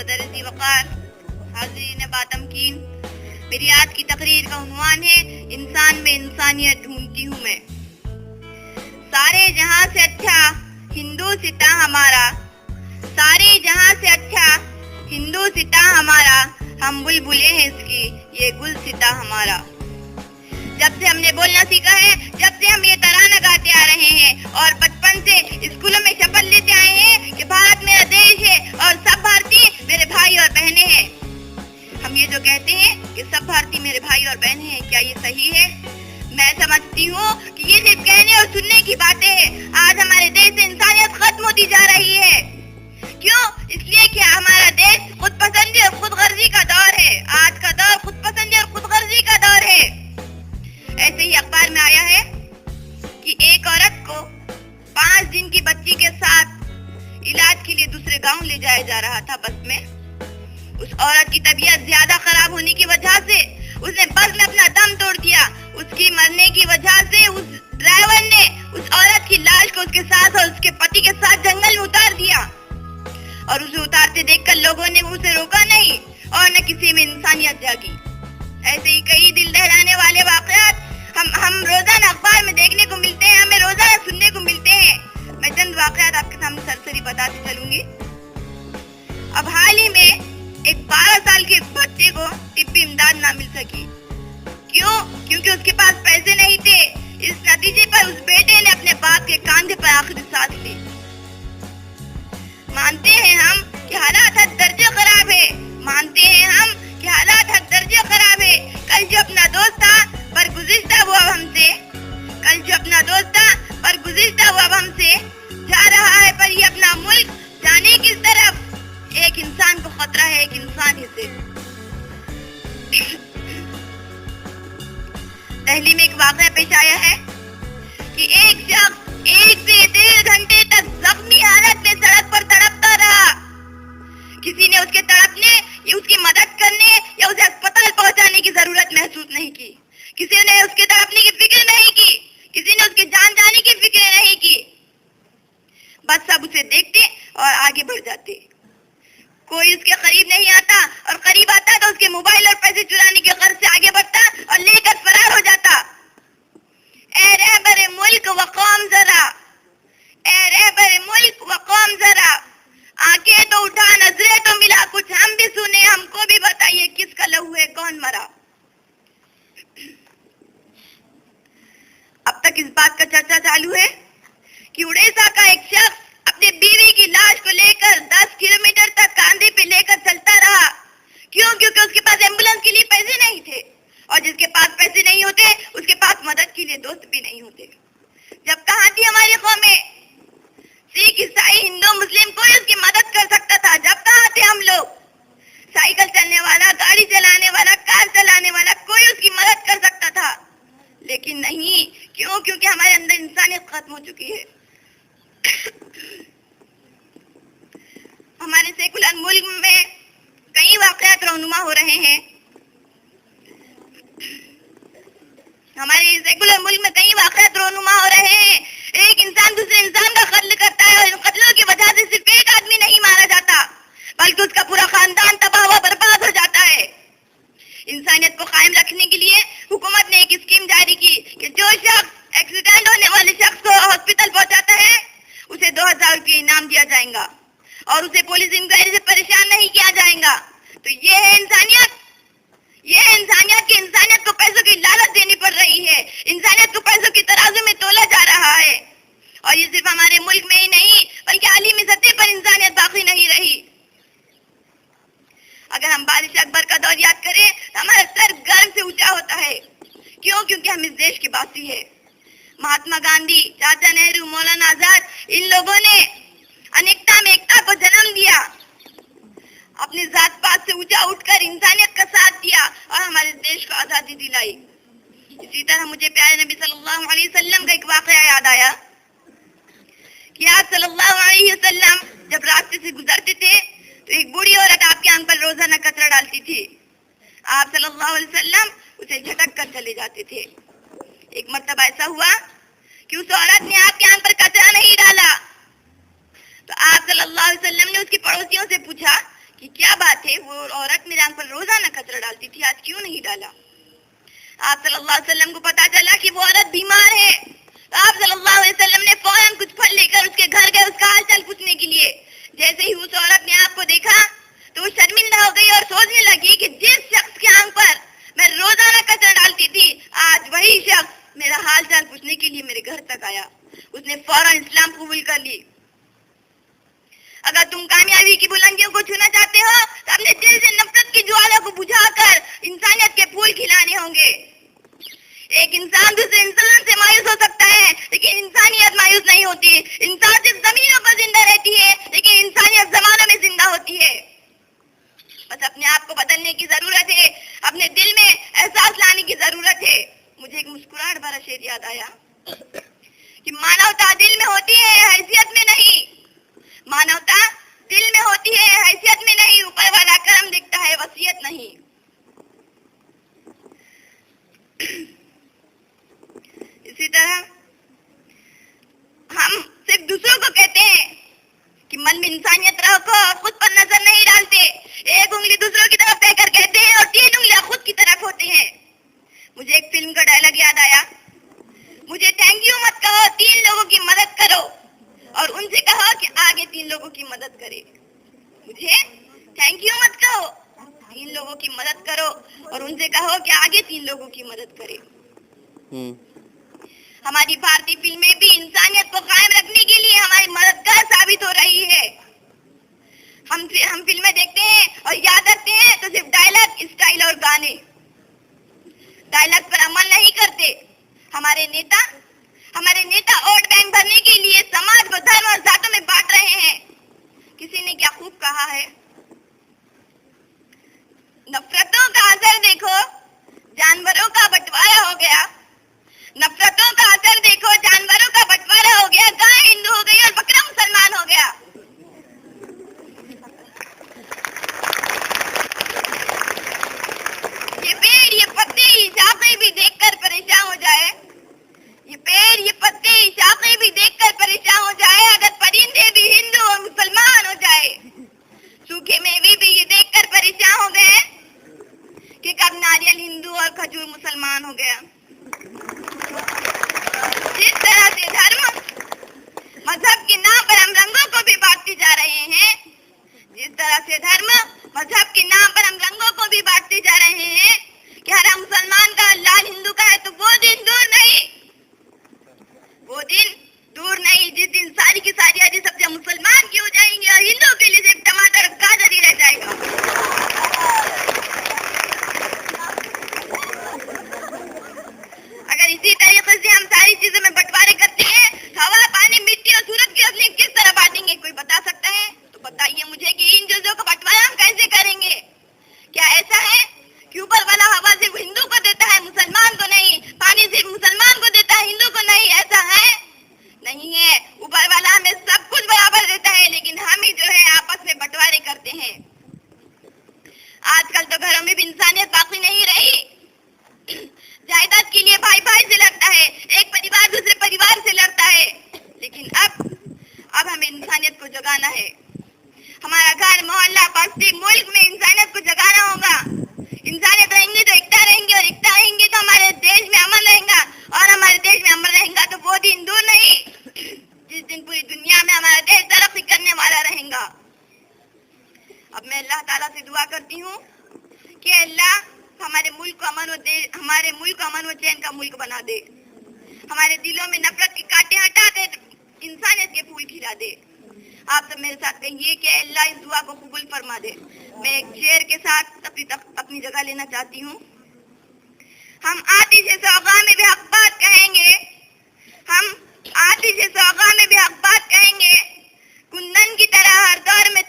قدر ذی وقار، حاضرین باتمکین، میری آج کی تقریر کا عنوان ہے انسان میں انسانیت ڈھونڈتی ہوں میں۔ سارے جہاں سے اچھا ہندو ستا ہمارا، سارے جہاں سے اچھا ہندو ستا ہمارا، ہم بلبلے ہیں اس کی یہ گل ستا ہمارا۔ جب سے ہم نے بولنا سیکھا ہے، جب سے ہم یہ ترانہ گاتے آ رہے ہیں اور بچپن سے اسکولوں میں شپث لیتے آئے ہیں کہ بھارت میرا دیش ہے اور سب بھارتی میرے بھائی اور بہنیں ہیں۔ ہم یہ جو کہتے ہیں کہ سب بھارتی میرے بھائی اور بہنیں ہیں، کیا یہ صحیح ہے؟ میں سمجھتی ہوں کہ یہ صرف کہنے اور سننے کی باتیں ہیں۔ آج ہمارے دیش سے انسانیت ختم ہوتی جا رہی ہے۔ کیوں؟ اس لیے کہ ہمارا دیش خود پسندی اور خود غرضی کا دور ہے۔ آج کا دور خود پسندی اور خود غرضی کا دور ہے۔ ایسے ہی اخبار میں آیا ہے کہ ایک عورت کو 5 دن کی بچی کے ساتھ علاج کے لیے دوسرے گاؤں لے جایا جا رہا تھا بس میں۔ اس عورت کی طبیعت زیادہ خراب ہونے کی وجہ سے اس نے بس میں اپنا دم توڑ دیا۔ اس کی مرنے کی وجہ سے اس ڈرائیور نے اس عورت کی لاش کو اس کے ساتھ اور اس کے پتی کے ساتھ جنگل میں اتار دیا، اور اسے اتارتے دیکھ کر لوگوں نے اسے روکا نہیں اور نہ کسی میں انسانیت جاگی۔ ایسے ہی کئی دل دہلانے والے واقعات ہم روزانہ اخبار میں دیکھنے کو ملتے ہیں، ہمیں روزانہ سننے کو ملتے ہیں۔ میں چند واقعات آپ کے سامنے سرسری بتاتی چلوں گی۔ اب حال ہی میں ایک 12 سال کے بچے کو طبی امداد نہ مل سکی۔ کیوں؟ کیونکہ اس کے پاس پیسے نہیں تھے۔ اس نتیجے پر اس بیٹے نے اپنے باپ کے کاندھے پر آخری سانس لی۔ مانتے ہیں ہم کہ حالات حد درجے خراب ہے، مانتے ہیں ہم کہ حالات حد درجے خراب ہے۔ کل جو اپنا دوست تھا پر گزشتہ وہ اب ہم سے، کل جو اپنا دوست تھا پر گزشتہ وہ اب ہم سے جا رہا ہے، پر یہ اپنا ملک جانے کس طرف؟ ایک انسان کو خطرہ ہے، ایک انسان ہی سے۔ دہلی میں ایک واقعہ پیش آیا ہے کہ ایک شخص 1 سے 1.5 گھنٹے تک زخمی حالت میں سڑک پر تڑپتا رہا۔ کسی نے اس کے تڑپنے یا اس کی مدد کرنے یا اسے اسپتال پہنچانے کی ضرورت محسوس نہیں کی۔ کسی نے اس کے تڑپنے کی فکر نہیں کی، کسی نے اس کے جان جانے کی فکر نہیں کی۔ بس سب اسے دیکھتے اور آگے بڑھ جاتے۔ کوئی اس کے قریب نہیں آتا، اور قریب آتا تو اس کے موبائل اور پیسے چرانے کے غرض سے آگے بڑھتا اور لے کر فرار ہو جاتا۔ اے رہبر ملک و قوم ذرا، اے رہبر ملک و قوم ذرا، آنکھیں تو اٹھا، نظریں تو ملا، کچھ ہم بھی سنیں، ہم کو بھی بتائیے کس کا لہو ہے، کون مرا۔ اب تک اس بات کا چرچا چالو ہے کہ اڑیسہ کا ایک شخص اپنی بیوی کی لاش کو لے کر 10 کلومیٹر تک کاندھے پہ لے کر چلتا رہا۔ کیوں؟ کیونکہ اس کے پاس ایمبولینس کے لیے پیسے نہیں تھے، اور جس کے پاس پیسے نہیں ہوتے اس کے پاس مدد کے لیے دوست بھی نہیں ہوتے۔ جب کہاں تھی ہماری قومیں؟ سکھ، عیسائی، ہندو، مسلم، کوئی اس کی مدد کر سکتا تھا۔ جب کہاں تھے ہم لوگ؟ سائیکل چلنے والا، گاڑی چلانے والا، کار چلانے والا، کوئی اس کی مدد کر سکتا تھا، لیکن نہیں۔ کیوں؟ کیونکہ ہمارے اندر انسانیت ختم ہو چکی ہے۔ ہمارے سیکولر ملک میں کئی واقعات رونما ہو رہے ہیں، ہمارے سیکولر ملک میں کئی واقعات رونما ہو رہے ہیں۔ ایک انسان دوسرے انسان کا قتل کرتا ہے، اور ان قتلوں کی وجہ سے صرف ایک آدمی نہیں مارا جاتا بلکہ اس کا پورا خاندان تباہ و برباد ہو جاتا ہے۔ انسانیت کو قائم رکھنے کے لیے حکومت نے ایک اسکیم جاری کی کہ جو شخص ایکسیڈنٹ ہونے والے شخص کو ہاسپٹل پہنچاتا ہے اسے 2000 روپے انعام دیا جائے گا، اور اسے پولیس انکوائری سے پریشان نہیں کیا جائے گا۔ تو یہ ہے انسانیت، یہ ہے انسانیت کہ انسانیت کو پیسوں کی لالچ دینی پڑ رہی ہے، انسانیت کو پیسوں کی ترازو میں تولا جا رہا ہے۔ اور یہ صرف ہمارے ملک میں ہی نہیں بلکہ عالمی سطح پر انسانیت باقی نہیں رہی۔ اگر ہم بارش اکبر کا دور یاد کریں تو ہمارا سر گرم سے اونچا ہوتا ہے۔ کیوں؟ کیونکہ ہم اس دیش کے باسی ہیں۔ مہاتما گاندھی، چاچا نہرو، مولانا آزاد، ان لوگوں نے انیکتا میں ایکتا کو جنم دیا، اپنی ذات پات سے اونچا اٹھ کر انسانیت کا ساتھ دیا اور ہمارے دیش کو آزادی دلائی۔ اسی طرح مجھے پیارے نبی صلی اللہ علیہ وسلم کا ایک واقعہ یاد آیا کہ آپ صلی اللہ علیہ وسلم جب راستے سے گزرتے تھے تو ایک بوڑھی عورت آپ کے آنکھ پر روزانہ کچرا ڈالتی تھی۔ آپ صلی اللہ علیہ وسلم اسے جھٹک کر چلے جاتے تھے۔ ایک مرتبہ ایسا ہوا کہ اس عورت نے آپ کے آنکھ پر کچرا نہیں ڈالا تو آپ صلی اللہ علیہ وسلم نے اس کی پڑوسیوں سے پوچھا کہ کہ کیا بات ہے وہ عورت میرے آنکھ پر روزانہ کچرا ڈالتی تھی، آج کیوں نہیں ڈالا؟ آپ صلی اللہ علیہ وسلم کو پتا چلا کہ وہ عورت بیمار ہے، تو آپ صلی اللہ علیہ وسلم نے فوراً کچھ پھل لے کر اس کے گھر گئے اس کا حال چال پوچھنے کے لیے. جیسے ہی اس عورت نے آپ کو دیکھا تو وہ شرمندہ ہو گئی اور سوچنے لگی کہ جس شخص کے آنکھ پر میں روزانہ کچرا ڈالتی تھی آج وہی شخص میرا حال چال پوچھنے کے لیے میرے گھر تک آیا. اس نے فوراً اسلام قبول کر لی. اگر تم کامیابی کی بلندیوں کو چھونا چاہتے ہو تو اپنے دل سے نفرت کی جوالا کو بجھا کر انسانیت کے پھول کھلانے ہوں گے. ایک انسان دوسرے انسان سے مایوس ہو سکتا ہے لیکن انسانیت مایوس نہیں ہوتی. انسان صرف زمینوں پر زندہ رہتی ہے لیکن انسانیت زمانوں میں زندہ ہوتی ہے. بس اپنے آپ کو بدلنے کی ضرورت ہے، اپنے دل میں احساس لانے کی ضرورت ہے. مجھے ایک مسکراہٹ بھرا شعر یاد آیا کہ مانوتا دل میں ہوتی ہے حیثیت میں نہیں. مانوتا دل میں ہوتی ہے حیثیت میں نہیں. اوپر والا کرم دکھتا ہے وصیت نہیں. اسی طرح ہم صرف دوسروں کو کہتے ہیں کہ من میں انسانیت رکھو اور خود پر نظر نہیں ڈالتے. ایک انگلی دوسروں کی طرف کہہ کر کہتے ہیں اور 3 انگلیاں خود کی طرف ہوتے ہیں. مجھے ایک فلم کا ڈائلاگ یاد آیا، مجھے تھینک یو مت کہو، 3 لوگوں کی مدد کرو اور ان سے کہو کہ آگے 3 لوگوں کی مدد کرے. مجھے تھینک یو مت کہو، 3 لوگوں کی مدد کرو اور ان سے کہو کہ آگے 3 لوگوں کی مدد کرے. ہماری بھارتی فلمیں بھی انسانیت کو قائم رکھنے کے لیے ہماری مددگار ثابت ہو رہی ہے. ہم فلمیں دیکھتے ہیں اور یاد رکھتے ہیں تو صرف ڈائلاگ، اسٹائل اور گانے. ڈائلاگ پر عمل نہیں کرتے. ہمارے نیتا ووٹ بینک بھرنے کے لیے سماج کو دھرم اور ذاتوں میں بانٹ رہے ہیں. کسی نے کیا خوب کہا ہے، نفرتوں کا اثر دیکھو جانوروں کا بٹوارا ہو گیا. نفرتوں کا اثر دیکھو جانوروں کا بٹوارا ہو گیا. گائے ہندو ہو گئی اور بکرا مسلمان ہو گیا. یہ پیڑ یہ پتے یہ شاخیں بھی دیکھ کر پریشان ہو جائے. یہ پیڑ یہ پتے یہ شاخیں بھی دیکھ کر پریشان ہو جائے. اگر پرندے بھی ہندو اور مسلمان ہو جائے. سوکھے میوے بھی یہ دیکھ کر پریشان ہو گئے کہ کب ناریل ہندو اور کھجور مسلمان ہو گیا. جس طرح سے دھرم مذہب کے نام پر ہم رنگوں کو بھی بانٹتے جا رہے ہیں، جس طرح سے دھرم مذہب کے نام پر ہم رنگوں کو بھی بانٹتے جا رہے ہیں کہ ہر مسلمان کا لال ہندو کا ہے، تو وہ دن دور نہیں جس دن ساری کی ساری عزیز سب سے مسلمان کی ہو جائیں گے اور ہندو کے لیے صرف ٹماٹر اور گاجر ہی رہ جائے گا. اگر اسی طریقے سے ہم ساری چیزوں میں بٹوارے کرتے ہیں تو ہوا، پانی، مٹی اور سورج کی روشنی کس طرح بانٹیں گے؟ کوئی بتا سکتا ہے؟ تو بتائیے مجھے کہ ان چیزوں کا بٹوارا ہم کیسے کریں گے؟ کیا ایسا ہے کہ اوپر والا ہوا صرف ہندو کو دیتا ہے مسلمان کو نہیں، پانی صرف مسلمان کو دیتا ہے ہندو کو نہیں؟ ایسا ہے؟ نہیں ہے. اوپر والا ہمیں سب کچھ برابر دیتا ہے لیکن ہم ہی جو ہے آپس میں بٹوارے کرتے ہیں. آج کل تو گھروں میں بھی انسانیت باقی نہیں رہی. جائیداد کے لیے بھائی بھائی سے لڑتا ہے، ایک پریوار دوسرے پریوار سے لڑتا ہے. لیکن اب ہمیں انسانیت کو جگانا ہے. ہمارا گھر، محلہ، بستی، ملک میں انسانیت کو جگانا ہوگا. انسانیت رہیں گے تو ایکتا رہیں گے اور ایکتا رہیں گے تو ہمارے دیش میں امن رہے گا اور ہمارے دیش میں امن رہے گا تو وہ دن دور نہیں جس دن پوری دنیا میں ہمارا دیش ترقی کرنے والا رہے گا. اب میں اللہ تعالیٰ سے دعا کرتی ہوں کہ اللہ ہمارے ملک کو امن و چین کا ملک بنا دے. ہمارے دلوں میں نفرت کے کانٹے ہٹا دے، انسانیت کے پھول کھلا دے. آپ سب میرے ساتھ کہیے کہ اللہ اس دعا کو قبول فرما دے. میں ایک شعر کے ساتھ اپنی جگہ لینا چاہتی ہوں. ہم آتش سوغا میں بھی حق بات کہیں گے، ہم آتش سوغا میں بھی حق بات کہیں گے. کندن کی طرح ہر دور میں